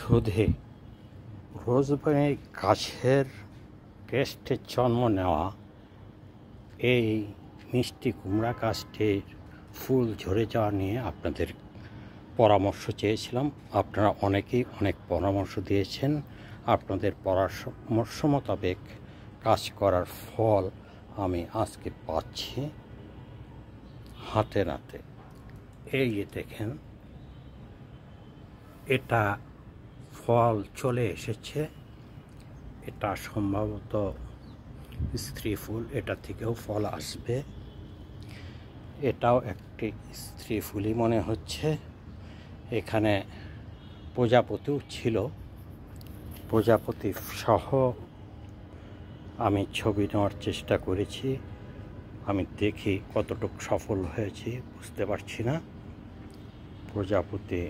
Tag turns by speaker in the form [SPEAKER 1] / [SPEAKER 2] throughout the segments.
[SPEAKER 1] সুধী rosemary গাছের কেষ্টে জন্ম নেওয়া এই মিষ্টি কুমড়া গাছটির ফুল ঝরে যাওয়া নিয়ে আপনাদের পরামর্শ চেয়েছিলাম। আপনারা অনেকেই অনেক পরামর্শ দিয়েছেন। আপনাদের পরামর্শ মোতাবেক কাজ করার ফল আমি আজকে পাচ্ছি হাতে নাতে। এই যে দেখেন, এটা ফল চলে এসেছে। এটা সম্ভবত স্ত্রী ফুল, এটা থেকেও ফল আসবে। এটাও একটি স্ত্রী ফুলই মনে হচ্ছে। এখানে প্রজাপতিও ছিল, প্রজাপতি সহ আমি ছবি নেওয়ার চেষ্টা করেছি। আমি দেখি কতটুকু সফল হয়েছি বুঝতে পারছি না। প্রজাপতি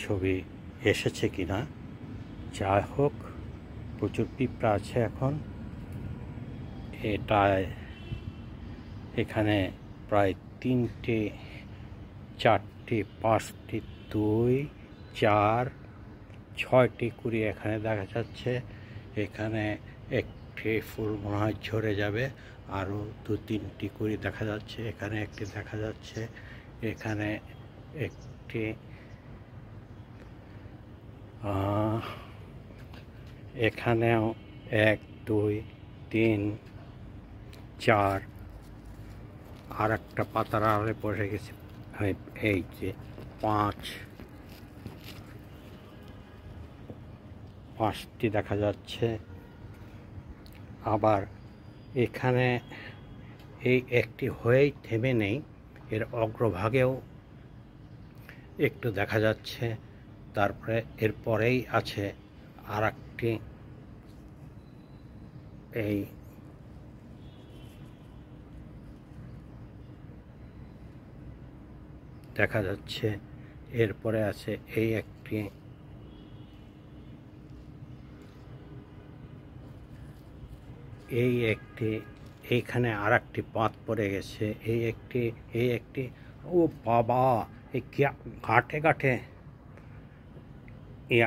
[SPEAKER 1] ছবি এসেছে কিনা। যাই হোক, প্রচুর পিঁপড়া আছে এখন। এখানে প্রায় 3টে 4টে 5টি 2 4 6টি কুড়ি এখানে দেখা যাচ্ছে। এখানে একটি ফুল মনে হয় ঝরে যাবে, আরও 2-3টি কুড়ি দেখা যাচ্ছে। এখানে একটি দেখা যাচ্ছে, এখানে একটি, এখানেও 1 2 3 4, আর একটা পাতার আড়ে পড়ে গেছে। এই যে 5টি দেখা যাচ্ছে। আবার এখানে এই একটি হয়েই থেমে নেই, এর অগ্রভাগেও একটু দেখা যাচ্ছে। তারপরে এরপরেই আছে আর একটি, এই দেখা যাচ্ছে। এরপরে আছে এই একটি, এইখানে আর একটি পাত পড়ে গেছে। এই একটি ও বাবা, এই গাঁটে গাঁটে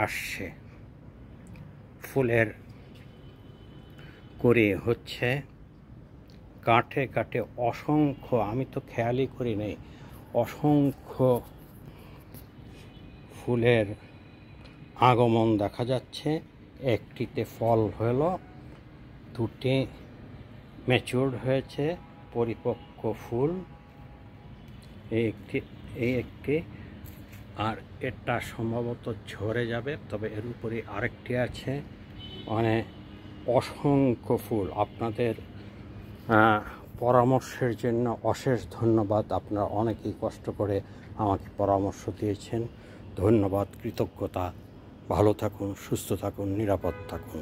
[SPEAKER 1] আসছে ফুলের করে হচ্ছে গাঁটে গাঁটে অসংখ্য, আমি তো খেয়ালই করি নাই, অসংখ্য ফুলের আগমন দেখা যাচ্ছে। একটিতে ফল হলো, 2টি ম্যাচিউরড হয়েছে, পরিপক্ক ফুল। এই একটি আর এটা সম্ভবত ঝরে যাবে, তবে এর উপরে আরেকটি আছে। মানে অসংখ্য ফুল। আপনাদের পরামর্শের জন্য অশেষ ধন্যবাদ। আপনারা অনেকেই কষ্ট করে আমাকে পরামর্শ দিয়েছেন। ধন্যবাদ, কৃতজ্ঞতা। ভালো থাকুন, সুস্থ থাকুন, নিরাপদ থাকুন।